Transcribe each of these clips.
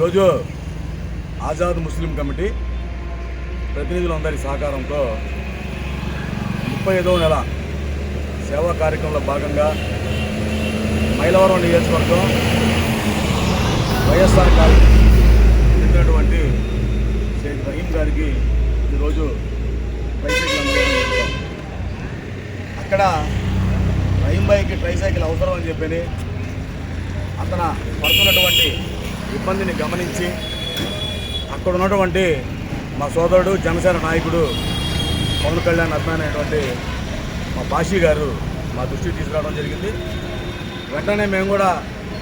ఈరోజు ఆజాద్ ముస్లిం కమిటీ ప్రతినిధులందరి సహకారంతో 35వ నెల సేవా కార్యక్రమంలో భాగంగా మైలవరం నియోజకవర్గం వైఎస్ఆర్ కాలనీ చెందినటువంటి షేక్ రహీం గారికి ఈరోజు ట్రైసైకిల్ అందజేయడం జరుగుతాం. అక్కడ రహీం భాయ్కి ట్రైసైకిల్ అవసరం అని చెప్పని అతను పడుతున్నటువంటి ఇబ్బందిని గమనించి అక్కడ ఉన్నటువంటి మా సోదరుడు జనసేన నాయకుడు పవన్ కళ్యాణ్ అభిమానైనటువంటి మా బాషీ గారు మా దృష్టికి తీసుకురావడం జరిగింది. వెంటనే మేము కూడా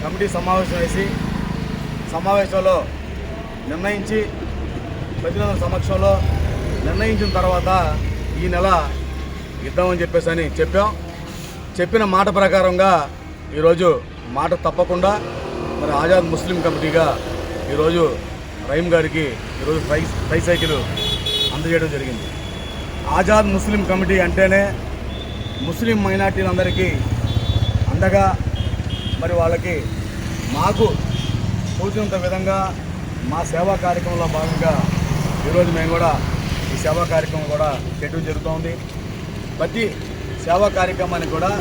కమిటీ సమావేశం వేసి సమావేశంలో నిర్ణయించి ప్రతినిధుల సమక్షంలో నిర్ణయించిన తర్వాత ఈ నెల ఇద్దామని చెప్పేసి చెప్పిన మాట ప్రకారంగా ఈరోజు మాట తప్పకుండా మరి ఆజాద్ ముస్లిం కమిటీగా ఈరోజు రహీం గారికి ఈరోజు ట్రైసైకిల్ అందజేయడం జరిగింది. ఆజాద్ ముస్లిం కమిటీ అంటేనే ముస్లిం మైనార్టీలందరికీ అండగా మరి వాళ్ళకి మాకు సూచినంత విధంగా మా సేవా కార్యక్రమంలో భాగంగా ఈరోజు మేము కూడా ఈ సేవా కార్యక్రమం కూడా చేయడం జరుగుతోంది. ప్రతి సేవా కార్యక్రమాన్ని కూడా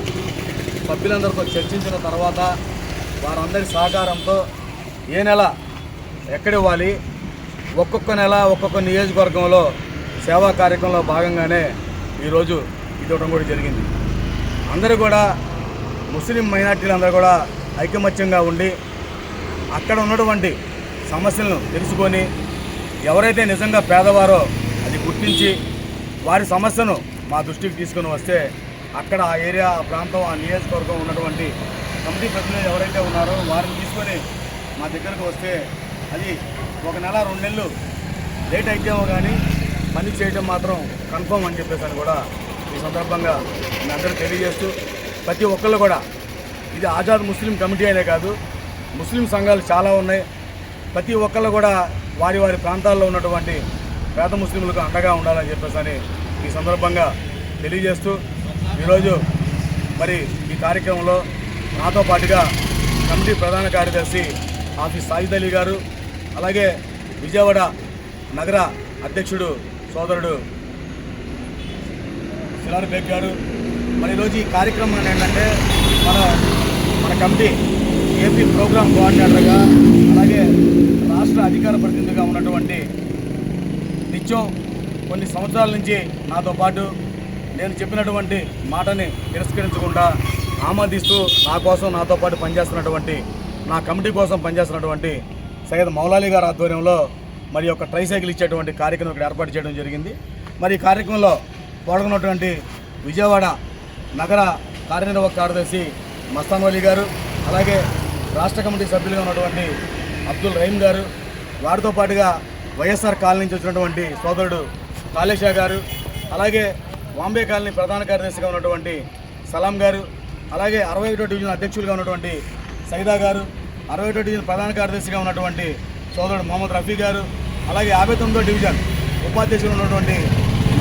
సభ్యులందరితో చర్చించిన తర్వాత వారందరి సహకారంతో ఏ నెల ఎక్కడివ్వాలి, ఒక్కొక్క నెల ఒక్కొక్క నియోజకవర్గంలో సేవా కార్యక్రమంలో భాగంగానే ఈరోజు ఇవ్వడం కూడా జరిగింది. అందరూ కూడా ముస్లిం మైనార్టీలందరూ కూడా ఐకమత్యంగా ఉండి అక్కడ ఉన్నటువంటి సమస్యలను తెలుసుకొని ఎవరైతే నిజంగా పేదవారో అది గుర్తించి వారి సమస్యను మా దృష్టికి తీసుకొని వస్తే అక్కడ ఆ ఏరియా, ఆ ప్రాంతం, ఆ నియోజకవర్గం ఉన్నటువంటి కమిటీ ప్రతినిధులు ఎవరైతే ఉన్నారో వారిని తీసుకొని మా దగ్గరకు వస్తే అది 1 నెల 2 నెలలు లేట్ అయితేమో కానీ పని చేయడం మాత్రం కన్ఫర్మ్ అని చెప్పేసి కూడా ఈ సందర్భంగా మీ అందరూ తెలియజేస్తూ ప్రతి ఒక్కళ్ళు కూడా ఇది ఆజాద్ ముస్లిం కమిటీ అనే కాదు, ముస్లిం సంఘాలు చాలా ఉన్నాయి. ప్రతి ఒక్కళ్ళు కూడా వారి వారి ప్రాంతాల్లో ఉన్నటువంటి పేద ముస్లింలకు అండగా ఉండాలని చెప్పేసి ఈ సందర్భంగా తెలియజేస్తూ ఈరోజు మరి ఈ కార్యక్రమంలో నాతో పాటుగా కమిటీ ప్రధాన కార్యదర్శి ఆఫీస్ సాయిద్ అలీ గారు, అలాగే విజయవాడ నగర అధ్యక్షుడు సోదరుడు సిలార్ బేగ్ గారు. మరి ఈరోజు ఈ కార్యక్రమం ఏంటంటే మన కమిటీ ఏపీ ప్రోగ్రామ్ కోఆర్డినేటర్గా అలాగే రాష్ట్ర అధికార ప్రతినిధిగా ఉన్నటువంటి నిత్యం కొన్ని సంవత్సరాల నుంచి నాతో పాటు నేను చెప్పినటువంటి మాటని తిరస్కరించకుండా ఆమోదిస్తూ నా కోసం నాతో పాటు పనిచేస్తున్నటువంటి నా కమిటీ కోసం పనిచేస్తున్నటువంటి సయ్యద్ మౌలాలి గారి ఆధ్వర్యంలో మరి ఒక ట్రైసైకిల్ ఇచ్చేటువంటి కార్యక్రమం ఇక్కడ ఏర్పాటు చేయడం జరిగింది. మరి ఈ కార్యక్రమంలో పాల్గొన్నటువంటి విజయవాడ నగర కార్యనిర్వాహక కార్యదర్శి మస్తాన్ వలీ గారు, అలాగే రాష్ట్ర కమిటీ సభ్యులుగా ఉన్నటువంటి అబ్దుల్ రహీం గారు, వారితో పాటుగా వైఎస్ఆర్ కాలనీ నుంచి వచ్చినటువంటి సోదరుడు కాళేషా గారు, అలాగే బాంబే కాలనీ ప్రధాన కార్యదర్శిగా ఉన్నటువంటి సలాం గారు, అలాగే 61వ డివిజన్ అధ్యక్షులుగా ఉన్నటువంటి సైదా గారు, 61వ డివిజన్ ప్రధాన కార్యదర్శిగా ఉన్నటువంటి సోదరుడు మొహమ్మద్ రఫీ గారు, అలాగే 59వ డివిజన్ ఉపాధ్యక్షులు ఉన్నటువంటి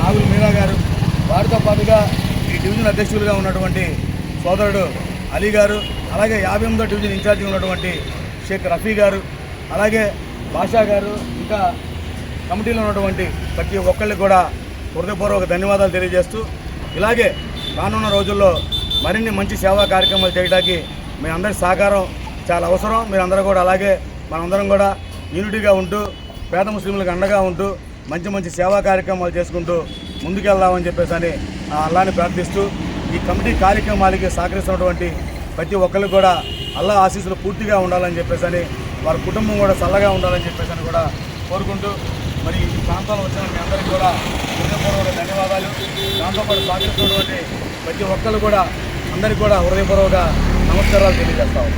నాగులు మీరా గారు, వారితో పాటుగా ఈ డివిజన్ అధ్యక్షులుగా ఉన్నటువంటి సోదరుడు అలీ గారు, అలాగే 58వ డివిజన్ ఇన్ఛార్జిగా ఉన్నటువంటి షేక్ రఫీ గారు, అలాగే బాషా గారు, ఇంకా కమిటీలో ఉన్నటువంటి ప్రతి ఒక్కళ్ళకి కూడా హృదయపూర్వక ధన్యవాదాలు తెలియజేస్తూ ఇలాగే రానున్న రోజుల్లో మరిన్ని మంచి సేవా కార్యక్రమాలు చేయడానికి మీ అందరి సహకారం చాలా అవసరం. మీరందరూ కూడా అలాగే మనందరం కూడా యూనిటీగా ఉంటూ పేద ముస్లింలకు అండగా ఉంటూ మంచి మంచి సేవా కార్యక్రమాలు చేసుకుంటూ ముందుకెళ్దామని చెప్పేసి అల్లాని ప్రార్థిస్తూ ఈ కమిటీ కార్యక్రమాలకి సహకరిస్తున్నటువంటి ప్రతి ఒక్కరికి కూడా అల్లా ఆశీస్సులు పూర్తిగా ఉండాలని చెప్పేసి వారి కుటుంబం కూడా చల్లగా ఉండాలని చెప్పేసి కూడా కోరుకుంటూ మరి ఈ ప్రాంతంలో వచ్చిన మీ అందరికీ కూడా హృదయపూర్వక ధన్యవాదాలు. దాంతోపాటు సహకరిస్తున్నటువంటి ప్రతి ఒక్కరు కూడా అందరికీ కూడా హృదయపూర్వక నమస్కారాలు తెలియజేస్తాము.